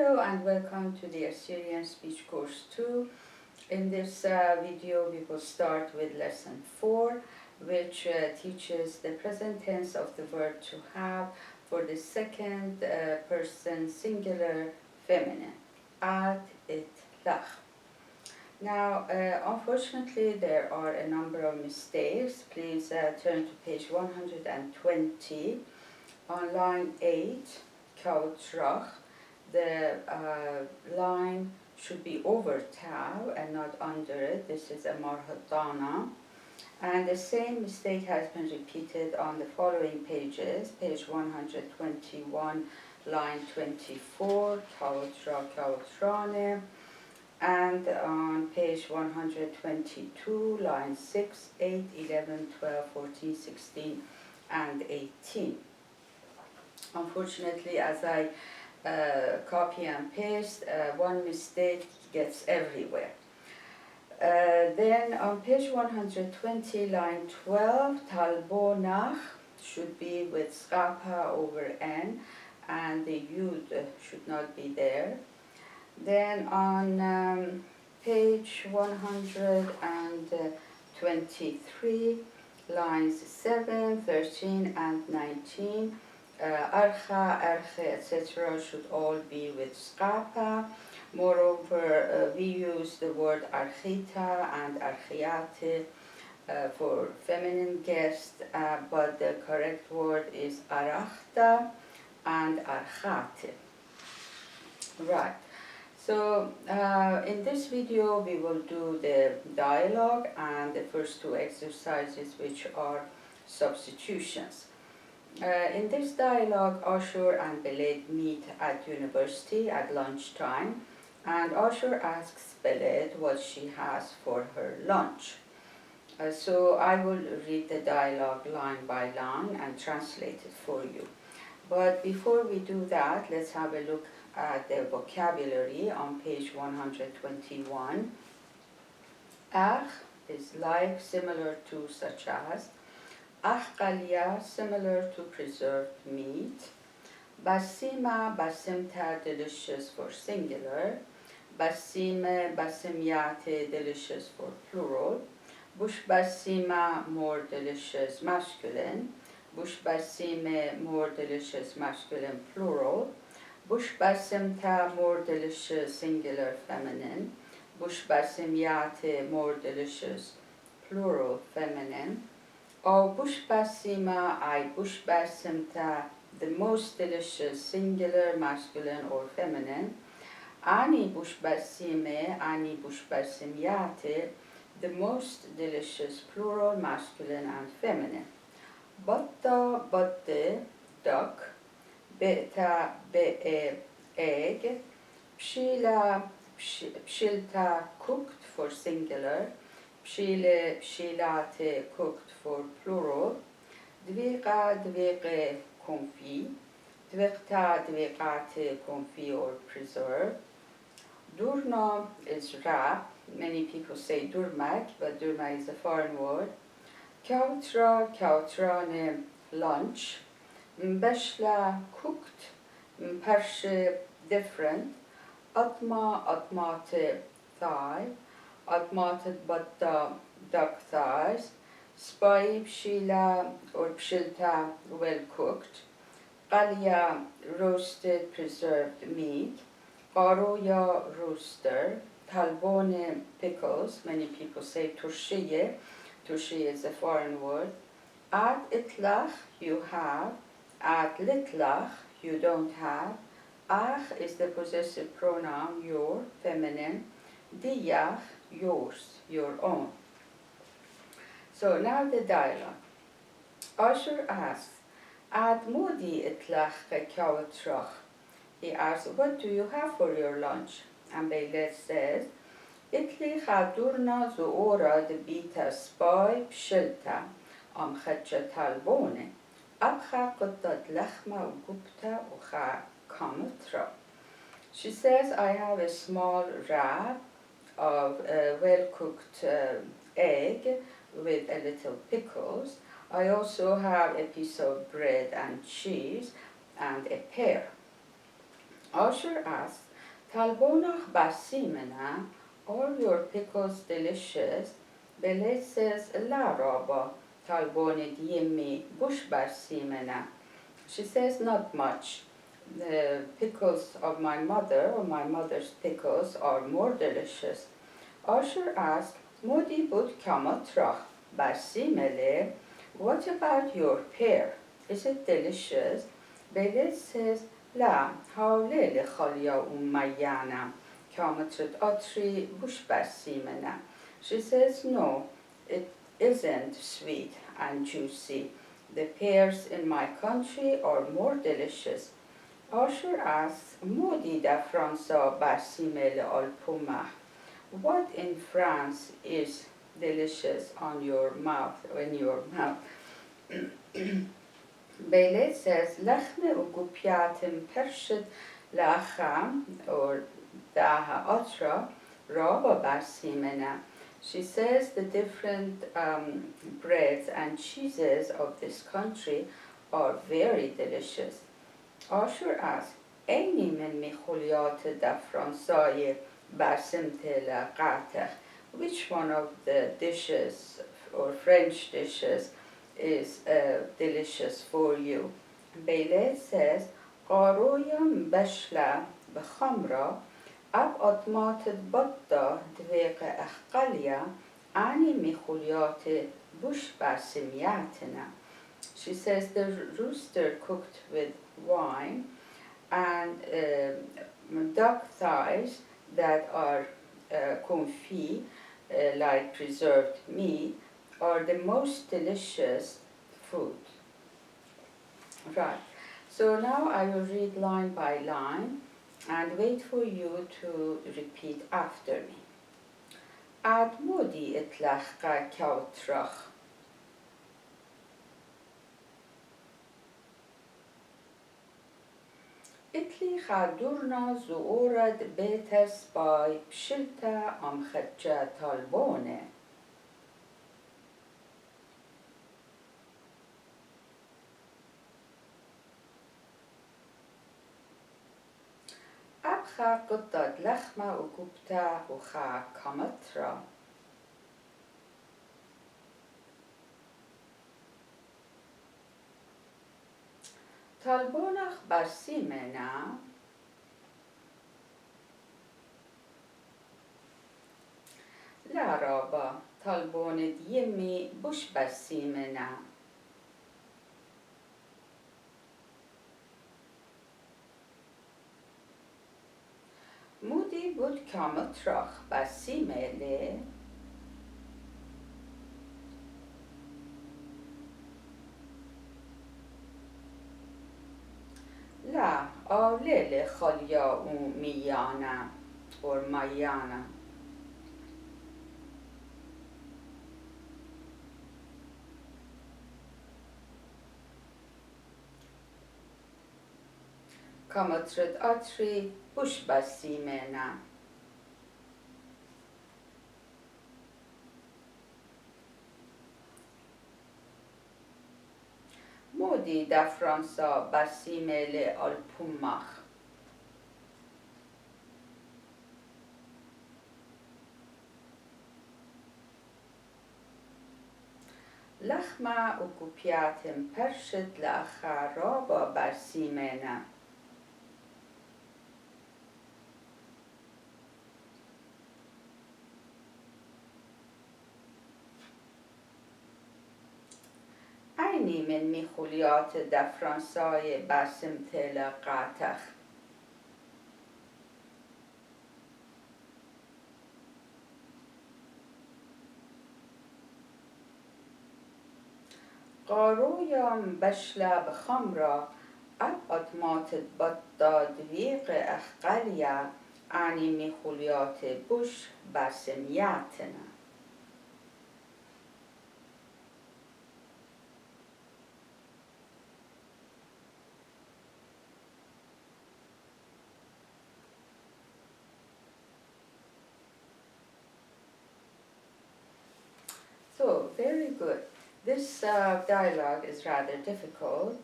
Hello and welcome to the Assyrian Speech Course 2. In this video we will start with lesson 4, which teaches the present tense of the verb to have for the second person singular feminine, ad it lach. Now unfortunately there are a number of mistakes. Please turn to page 120 on line 8, kautrach. The line should be over tau and not under it. This is a marhatana. And the same mistake has been repeated on the following pages. Page 121, line 24, kautra, kautrane. And on page 122, line 6, 8, 11, 12, 14, 16, and 18. Unfortunately, as I copy and paste, one mistake gets everywhere. Then on page 120, line 12, talbonach should be with skapa over n, and the yud should not be there. Then on page 123, lines 7, 13, and 19, archa, arche, etc. should all be with skapa. Moreover, we use the word archita and archiate for feminine guests, but the correct word is arachta and archate. Right. So in this video we will do the dialogue and the first two exercises, which are substitutions. In this dialogue, Ashur and Beled meet at university at lunchtime, and Ashur asks Beled what she has for her lunch. So I will read the dialogue line by line and translate it for you. But before we do that, let's have a look at the vocabulary on page 121. Ach is like, similar to, such as. Achkalia, similar to preserved meat. Basima, basimta, delicious for singular. Basime, basimyate, delicious for plural. Bush basima, more delicious masculine. Bush basime, more delicious masculine plural. Bush basimta, more delicious singular feminine. Bush basimyate, more delicious plural feminine. Or bush basima, I bush basimta, the most delicious singular masculine or feminine. Ani bush basime, ani bush basimyate, the most delicious plural masculine and feminine. Batta, batte, duck. Beta, be, egg. Pshila, pshilta, cooked for singular. Pshile, pshilate, cooked for plural. Dviqa, dviqe, confit. Dviqta, dviqate, confit or preserve. Durna is wrap. Many people say durmak, but durmak is a foreign word. Kautra, kautrane, lunch. Mbeshla, cooked. Mparshe, different. Atma, atmate, thigh. Atmated batta, duck thighs. Spai, pshila or pshilta, well cooked. Qalia, roasted, preserved meat. Qaroya, rooster. Talbone, pickles. Many people say turshiye. Turshiye is a foreign word. Ad itlach, you have. Ad litlach, you don't have. Ach is the possessive pronoun, your, feminine. Diyach, yours, your own. So now the dialogue. Ashur asks, Ad modi itlach kautrach. He asks, what do you have for your lunch? And Beled says, Itli chadurna zoora de bita spai pshilta am chetcha talbone. Abcha quttat lachma ugupta ucha kamatra. She says, I have a small wrap of well-cooked egg with a little pickles. I also have a piece of bread and cheese and a pear. Ashur asks, Talbonach basimena, all your pickles delicious. Bele says la raba, talbonid yimmi bush basimena. She says not much. The pickles of my mother, or my mother's pickles, are more delicious. Asher asked, Modi bud kamatrach basimele, what about your pear? Is it delicious? Bele says, La, hawle lekhalya ummayana, kamatrat atri bush basimena. She says, no, it isn't sweet and juicy. The pears in my country are more delicious. Asher asks, Modi da Fransa basimele al pumah. What in France is delicious on your mouth, in your mouth? Bele says, Lachme ugupiatim pershid lacham, or daha atra, raba basimena. She says the different breads and cheeses of this country are very delicious. Asher asks, Aini min michuliat da Fransaye basimte la qatach? Which one of the dishes or French dishes is delicious for you? Bele says, Qaroyam bashla b'chamra, ab atmatet batta dveqa achqalya, ani michuliat bush basimyatina. She says the rooster cooked with wine and duck thighs that are confit, like preserved meat, are the most delicious food. Right, so now I will read line by line and wait for you to repeat after me. Ad modi itlachka kautrach. Itli khadurna zuorad betes by pshilta am khadja talbone. Abcha qutad lachma ukupta ucha kamatra. Talbonach basimena. La raba, talbonid yimmi bush basimena. Mudi bud kamatrach basimele. La, awlele khalya miyana, or mayana. Kamatret atri bush basimena. Modi da Fransa basimele al pumach. Lachma ukupiatim pershit lacha raba basimena. Aini min michuliat da Fransaye basimte la qatach. قارويم بشلا بخمرة أبقت ماتت بطا دويق أخقليا أني مخوليات بوش باسمياتنا. So, very good. This dialogue is rather difficult,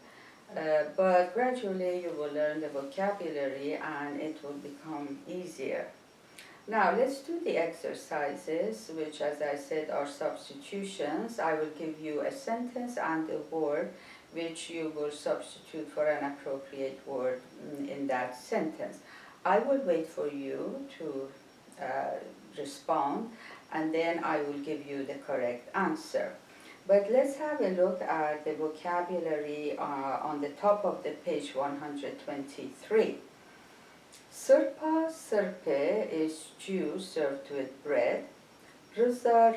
But gradually you will learn the vocabulary and it will become easier. Now let's do the exercises, which as I said are substitutions. I will give you a sentence and a word which you will substitute for an appropriate word in that sentence. I will wait for you to respond, and then I will give you the correct answer. But let's have a look at the vocabulary on the top of the page 123. Sırpa, sırpe is stew served with bread. Rıza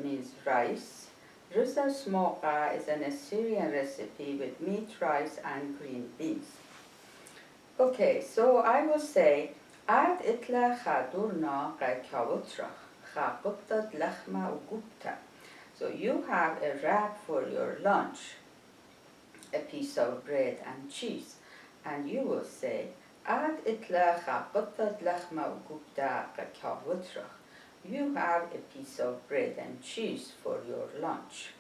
means rice. Rıza smoka is an Assyrian recipe with meat, rice, and green beans. Okay, so I will say, عاد إتلا خادورنا كاوترا خاقبتت لخمة وقبتا. So you have a wrap for your lunch, a piece of bread and cheese, and you will say, عاد إتلا خاقبتت لخمة وقبتا كاوترا. You have a piece of bread and cheese for your lunch.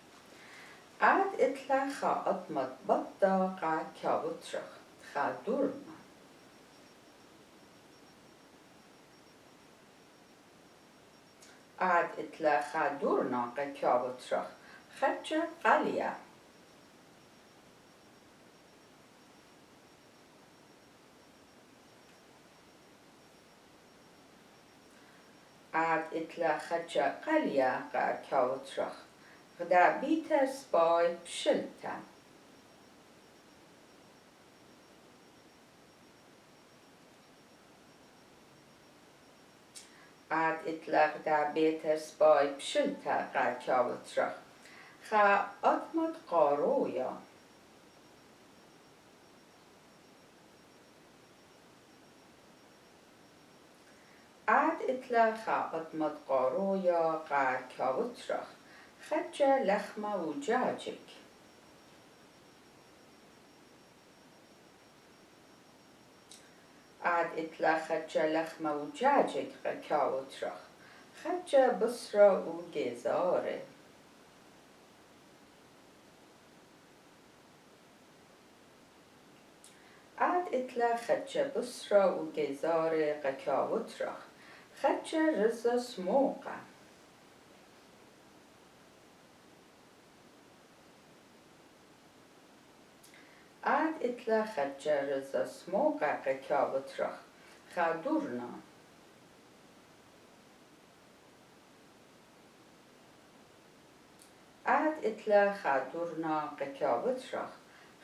عاد إتلا خاقطمت بطة كاوترا خادورنا. عاد إتلا خادورنا كاوترا خجة قليا. عاد إتلا خجة قليا كاوترا غدا بيتا سباي بشلتا. عاد إتلا غدا بيتا سباي بشلتا كاوترا خا أطمت قارويا. عاد إتلا خا أطمت قارويا كاوترا خجة لخمة وجاجك. عاد إتلا خجة لخمة وجاجك كاوترا خجة بصرة وجزارة. عاد إتلا خجة بصرة وجزارة كاوترا خجة رز سموقة. عاد إتلا خجة رز سموقة كاوترا خادورنا. عاد إتلا خادورنا كاوترا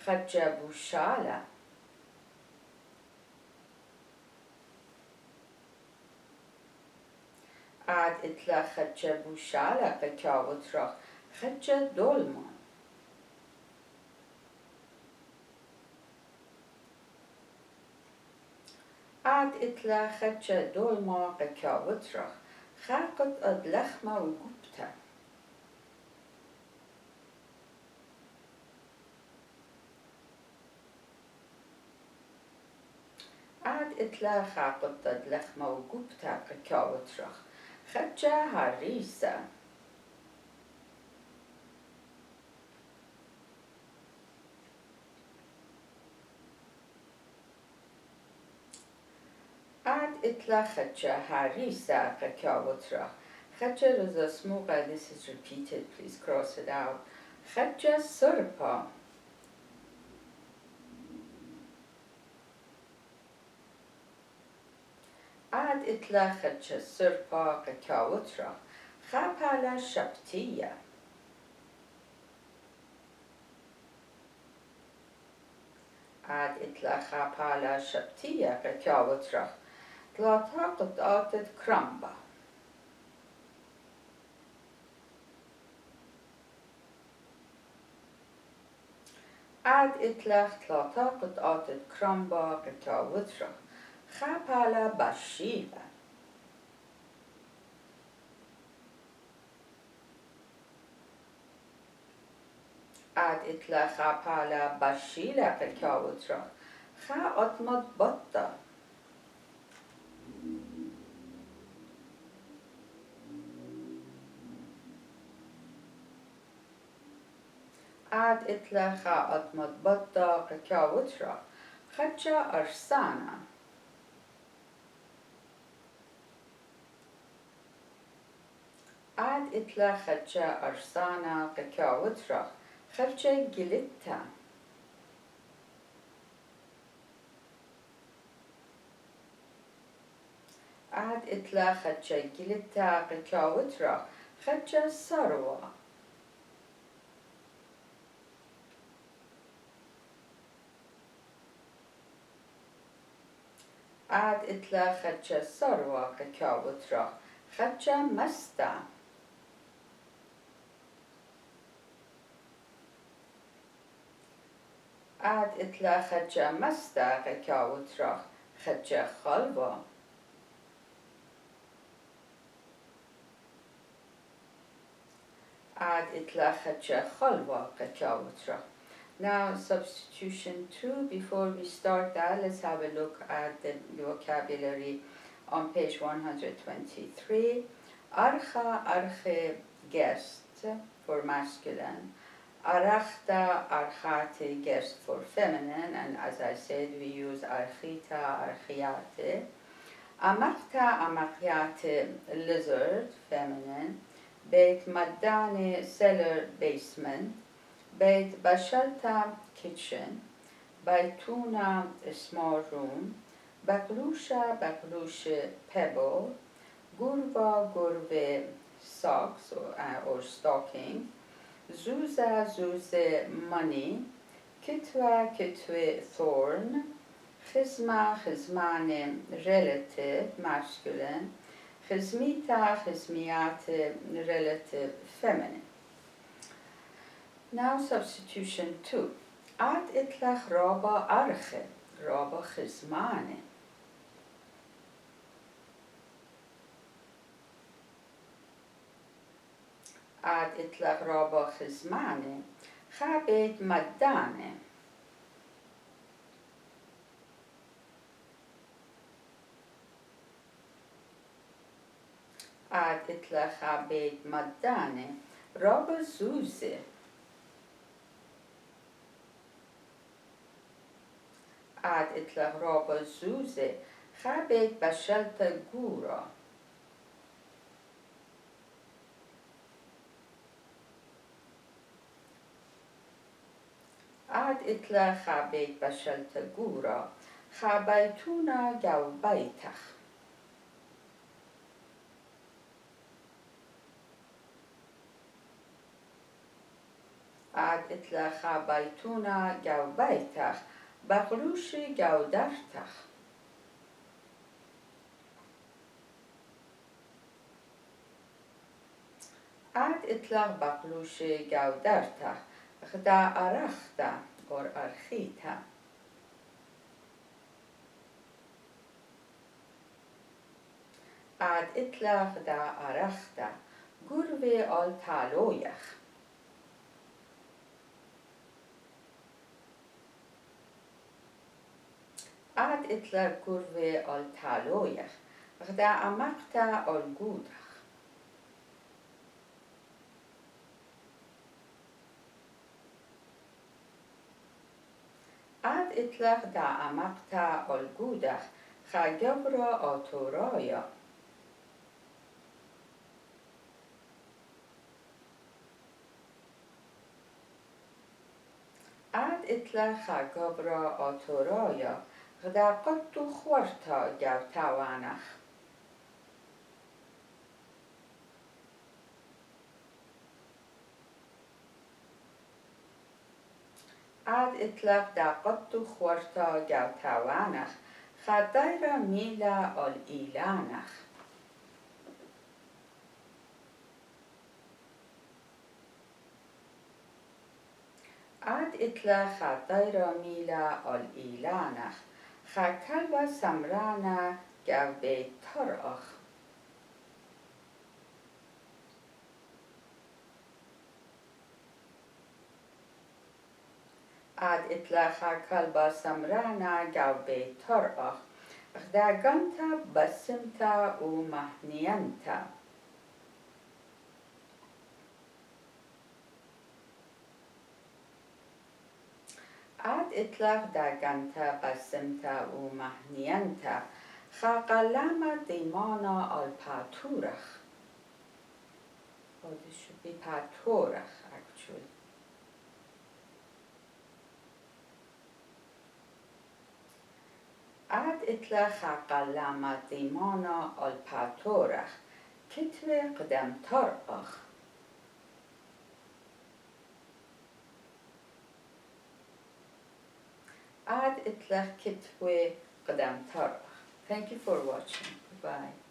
خجة بوشالة. عاد إتلا خجة بوشالة كاوترا خجة دولما. عاد إتلا خجة دولما كاوترا خاقت أدلخمة وقبتا. عاد إتلا خاقت أدلخمة وقبتا كاوترا خجة هريسة. عاد إتلا خجة هريسة كاوترا خجة رز سموقة. This is repeated, please cross it out. خجة سربا. عاد إتلا خجة سربا كاوترا خابالة شبتية. عاد إتلا خابالة شبتية كاوترا ثلاثة قطعات كرامبا. عاد إتلا ثلاثة قطعات كرامبا كاوترا خابالة بشيلة. عاد إتلا خابالة بشيلة كاوترا خا أطمت بطة. عاد إتلخا أطمت بطة كاوترا خدشا أرسانا عاد إتلا خدشا أرسانا كاوترا خدشا جلتا عاد إتلا خدشا جلتا كاوترا خدشا ساروا عاد إتلا خدشا ساروا كاوترا خدشا مستا عاد إتلا خدشا مستا كاوترا خدشا خلوا عاد إتلا خدشا خلوا كاوترا. Now substitution 2. Before we start that, let's have a look at the vocabulary on page 123. Archa, arche, guest for masculine. Arachta, archate, guest for feminine. And as I said, we use archita, archiate. Amakta, amakiate, lizard, feminine. Beit maddane, cellar, basement. Beit bashalta, kitchen. Baituna, a small room. Baklusha, baklushe, pebble. Gurva, gurve, socks or stocking. Zuza, zuze, money. Kitwa, kitwe, thorn. Chizma, chizmane, relative, masculine. Chizmita, chizmiate, relative, feminine. Now substitution 2. Ad itlach raba arche, raba chizmane. Ad itlach raba chizmane, chabet maddane. Ad itlach chabet maddane, raba zuze. Ad itlach raba zuze, chabet bashalta gura. Ad itlach chabet bashalta gura, chabaytuna gaubaytach. Ad itlach chabaytuna gaubaytach, بقلوش گودرتخ. عد اطلاق بقلوش گودرتخ غدا ارختا or archita. عد اطلاق دا ارختا گروه آل تالویخ. عد إطلاق قرب التالويخ غدا عمقتا الجودخ. عد إطلاق دا عمقتا الجودخ خجبرا آتورايا. عد إطلاق خجبرا آتورايا غدا قطو خورتا گوتاوانخ. عد اطلاق دا قطو خورتا گوتاوانخ خدايرا ميلا الإيلانخ. عد اطلاق خدايرا ميلا الإيلانخ خاکلبا سمرانا گوبه ترخ. عد اطلاق خاکلبا سمرانا گوبه ترخ غداگانتا بسمتا و مهنیانتا. إطلاق داگنت قسمت و مهنينت خاقلما ديمانا الباتورخ. Oh, this should be patorach actually. عاد إطلاق خاقلما ديمانا الباتورخ كتوى قدم ترقخ. عاد إطلاق كتوى قدم ترقخ. Thank you for watching. Bye.